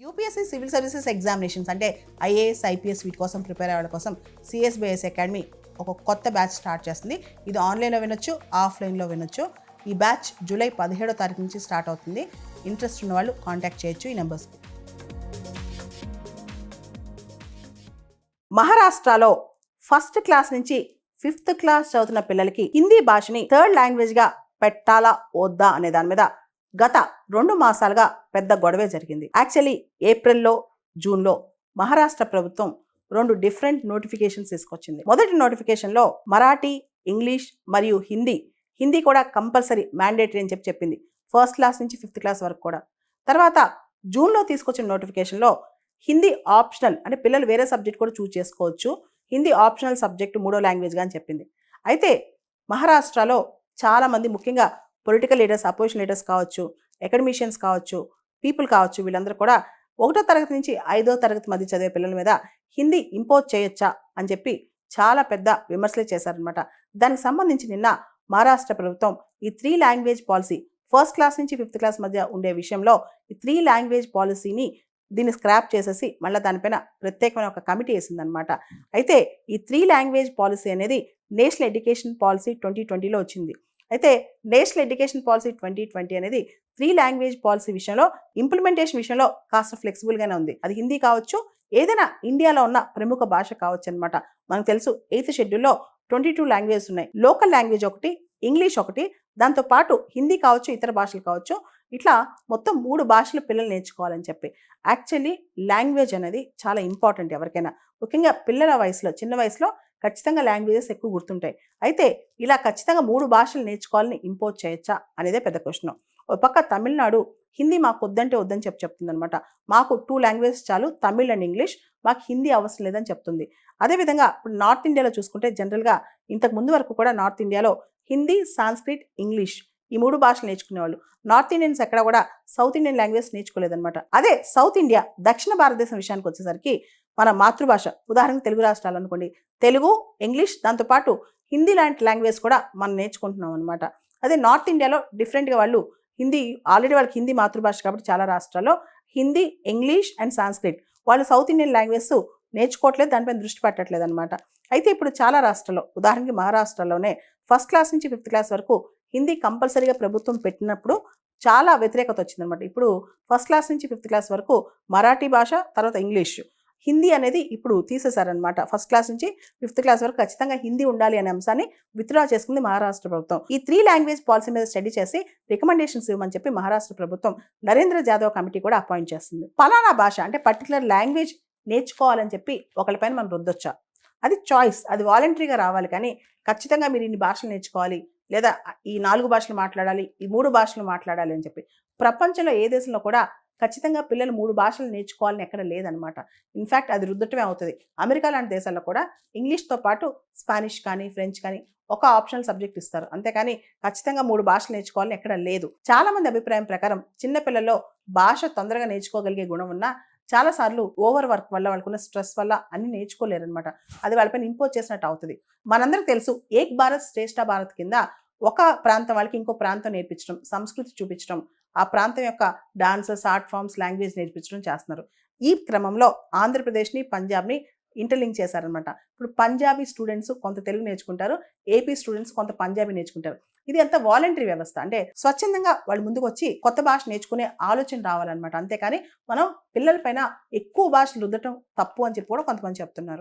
UPSC civil services examinations అంటే IAS IPS వీటి కోసం ప్రిపేర్ అయ్యే వాళ్ళ కోసం సిఎస్బిఎస్ అకాడమీ ఒక కొత్త బ్యాచ్ స్టార్ట్ చేస్తుంది. ఇది ఆన్లైన్లో వినొచ్చు, ఆఫ్లైన్లో వినొచ్చు. ఈ బ్యాచ్ జూలై 17వ తారీఖు నుంచి స్టార్ట్ అవుతుంది. ఇంట్రెస్ట్ ఉన్న వాళ్ళు కాంటాక్ట్ చేయొచ్చు ఈ నెంబర్స్కి. మహారాష్ట్రలో ఫస్ట్ క్లాస్ నుంచి 5th క్లాస్ చదువుతున్న పిల్లలకి హిందీ భాషని థర్డ్ లాంగ్వేజ్గా పెట్టాలా వద్దా అనే దాని మీద గత 2 మాసాలుగా పెద్ద గొడవే జరిగింది. యాక్చువల్లీ ఏప్రిల్లో జూన్లో మహారాష్ట్ర ప్రభుత్వం 2 డిఫరెంట్ నోటిఫికేషన్స్ తీసుకొచ్చింది. మొదటి నోటిఫికేషన్లో మరాఠీ, ఇంగ్లీష్ మరియు హిందీ కూడా కంపల్సరీ మ్యాండేటరీ అని చెప్పింది. ఫస్ట్ క్లాస్ నుంచి 5th క్లాస్ వరకు కూడా. తర్వాత జూన్లో తీసుకొచ్చిన నోటిఫికేషన్లో హిందీ ఆప్షనల్, అంటే పిల్లలు వేరే సబ్జెక్ట్ కూడా చూస్ చేసుకోవచ్చు, హిందీ ఆప్షనల్ సబ్జెక్ట్ 3వ లాంగ్వేజ్గా అని చెప్పింది. అయితే మహారాష్ట్రలో చాలామంది, ముఖ్యంగా పొలిటికల్ లీడర్స్, అపోజిషన్ లీడర్స్ కావచ్చు, అకాడమిషియన్స్ కావచ్చు, పీపుల్ కావచ్చు, వీళ్ళందరూ కూడా 1వ తరగతి నుంచి 5వ తరగతి మధ్య చదివే పిల్లల మీద హిందీ ఇంపోజ్ చేయొచ్చా అని చెప్పి చాలా పెద్ద విమర్శలే చేశారనమాట. దానికి సంబంధించి నిన్న మహారాష్ట్ర ప్రభుత్వం ఈ 3 లాంగ్వేజ్ పాలసీ, ఫస్ట్ క్లాస్ నుంచి 5th క్లాస్ మధ్య ఉండే విషయంలో ఈ 3 లాంగ్వేజ్ పాలసీని దీన్ని స్క్రాప్ చేసేసి మళ్ళీ దానిపైన ప్రత్యేకమైన ఒక కమిటీ వేసిందనమాట. అయితే ఈ 3 లాంగ్వేజ్ పాలసీ అనేది నేషనల్ ఎడ్యుకేషన్ పాలసీ 2020లో వచ్చింది. అయితే నేషనల్ ఎడ్యుకేషన్ పాలసీ 2020 అనేది 3 లాంగ్వేజ్ పాలసీ విషయంలో, ఇంప్లిమెంటేషన్ విషయంలో కాస్త ఫ్లెక్సిబుల్గానే ఉంది. అది హిందీ కావచ్చు, ఏదైనా ఇండియాలో ఉన్న ప్రముఖ భాష కావచ్చు అనమాట. మనకు తెలుసు 8th షెడ్యూల్లో 22 లాంగ్వేజెస్ ఉన్నాయి. లోకల్ లాంగ్వేజ్ ఒకటి, ఇంగ్లీష్ ఒకటి, దాంతోపాటు హిందీ కావచ్చు, ఇతర భాషలు కావచ్చు. ఇట్లా మొత్తం 3 భాషలు పిల్లలు నేర్చుకోవాలని చెప్పి. యాక్చువల్లీ లాంగ్వేజ్ అనేది చాలా ఇంపార్టెంట్ ఎవరికైనా, ముఖ్యంగా పిల్లల వయసులో, చిన్న వయసులో ఖచ్చితంగా లాంగ్వేజెస్ ఎక్కువ గుర్తుంటాయి. అయితే ఇలా ఖచ్చితంగా 3 భాషలు నేర్చుకోవాలని ఇంపోజ్ చేయొచ్చా అనేదే పెద్ద క్వశ్చన్. ఒక పక్క తమిళనాడు హిందీ మాకు వద్దంటే వద్దని చెప్తుందనమాట. మాకు 2 లాంగ్వేజెస్ చాలు, తమిళ్ అండ్ ఇంగ్లీష్, మాకు హిందీ అవసరం లేదని చెప్తుంది. అదేవిధంగా ఇప్పుడు నార్త్ ఇండియాలో చూసుకుంటే జనరల్గా ఇంతకు ముందు వరకు కూడా నార్త్ ఇండియాలో హిందీ, సాంస్క్రిట్, ఇంగ్లీష్ ఈ 3 భాషలు నేర్చుకునేవాళ్ళు. నార్త్ ఇండియన్స్ ఎక్కడ కూడా సౌత్ ఇండియన్ లాంగ్వేజ్ నేర్చుకోలేదన్నమాట. అదే సౌత్ ఇండియా, దక్షిణ భారతదేశం విషయానికి వచ్చేసరికి మన మాతృభాష, ఉదాహరణకు తెలుగు రాష్ట్రాలు అనుకోండి, తెలుగు, ఇంగ్లీష్, దాంతోపాటు హిందీ లాంటి లాంగ్వేజ్ కూడా మనం నేర్చుకుంటున్నాం అనమాట. అదే నార్త్ ఇండియాలో డిఫరెంట్గా వాళ్ళు హిందీ, ఆల్రెడీ వాళ్ళకి హిందీ మాతృభాష కాబట్టి చాలా రాష్ట్రాల్లో హిందీ, ఇంగ్లీష్ అండ్ సాంస్క్రిట్, వాళ్ళు సౌత్ ఇండియన్ లాంగ్వేజ్ నేర్చుకోవట్లేదు, దానిపైన దృష్టి పెట్టట్లేదు అనమాట. అయితే ఇప్పుడు చాలా రాష్ట్రాల్లో, ఉదాహరణకి మహారాష్ట్రలోనే ఫస్ట్ క్లాస్ నుంచి 5th క్లాస్ వరకు హిందీ కంపల్సరీగా ప్రభుత్వం పెట్టినప్పుడు చాలా వ్యతిరేకత వచ్చిందనమాట. ఇప్పుడు ఫస్ట్ క్లాస్ నుంచి 5th క్లాస్ వరకు మరాఠీ భాష, తర్వాత ఇంగ్లీష్, హిందీ అనేది ఇప్పుడు తీసేశారనమాట. ఫస్ట్ క్లాస్ నుంచి 5th క్లాస్ వరకు ఖచ్చితంగా హిందీ ఉండాలి అనే అంశాన్ని విత్డ్రా చేసుకుంది మహారాష్ట్ర ప్రభుత్వం. ఈ 3 లాంగ్వేజ్ పాలసీ మీద స్టడీ చేసి రికమెండేషన్స్ ఇవ్వమని చెప్పి మహారాష్ట్ర ప్రభుత్వం నరేంద్ర జాదవ్ కమిటీ కూడా అపాయింట్ చేస్తుంది. పలానా భాష అంటే పర్టికులర్ లాంగ్వేజ్ నేర్చుకోవాలని చెప్పి ఒకళ్ళపైన మనం రుద్దొచ్చా? అది చాయిస్, అది వాలంటరీగా రావాలి. కానీ ఖచ్చితంగా మీరు ఇన్ని భాషలు నేర్చుకోవాలి, లేదా ఈ 4 భాషలు మాట్లాడాలి, ఈ 3 భాషలు మాట్లాడాలి అని చెప్పి ప్రపంచంలో ఏ దేశంలో కూడా ఖచ్చితంగా పిల్లలు 3 భాషలు నేర్చుకోవాలని ఎక్కడ లేదనమాట. ఇన్ఫ్యాక్ట్ అది రుద్దటమే అవుతుంది. అమెరికా లాంటి దేశాల్లో కూడా ఇంగ్లీష్తో పాటు స్పానిష్ కానీ, ఫ్రెంచ్ కానీ ఒక ఆప్షనల్ సబ్జెక్ట్ ఇస్తారు. అంతేకాని ఖచ్చితంగా 3 భాషలు నేర్చుకోవాలని ఎక్కడ లేదు. చాలా మంది అభిప్రాయం ప్రకారం చిన్నపిల్లల్లో భాష తొందరగా నేర్చుకోగలిగే గుణం ఉన్నా చాలాసార్లు ఓవర్ వర్క్ వల్ల, వాళ్ళకున్న స్ట్రెస్ వల్ల అన్ని నేర్చుకోలేరనమాట. అది వాళ్ళపైన ఇంపోజ్ చేసినట్టు అవుతుంది. మనందరికి తెలుసు, ఏక్ భారత్ శ్రేష్ఠ భారత్ కింద ఒక ప్రాంతం వాళ్ళకి ఇంకో ప్రాంతం నేర్పించడం, సంస్కృతి చూపించడం, ఆ ప్రాంతం యొక్క డాన్సెస్, ఆర్ట్ ఫామ్స్, లాంగ్వేజ్ నేర్పించడం చేస్తున్నారు. ఈ క్రమంలో ఆంధ్రప్రదేశ్ని, పంజాబ్ని ఇంటర్లింక్ చేశారనమాట. ఇప్పుడు పంజాబీ స్టూడెంట్స్ కొంత తెలుగు నేర్చుకుంటారు, ఏపీ స్టూడెంట్స్ కొంత పంజాబీ నేర్చుకుంటారు. ఇది అంత వాలంటరీ వ్యవస్థ, అంటే స్వచ్ఛందంగా వాళ్ళు ముందుకు వచ్చి కొత్త భాష నేర్చుకునే ఆలోచన రావాలన్నమాట. అంతేకాని మనం పిల్లల పైన ఎక్కువ భాషలు రుద్దటం తప్పు అని చెప్పి కూడా కొంతమంది చెప్తున్నారు.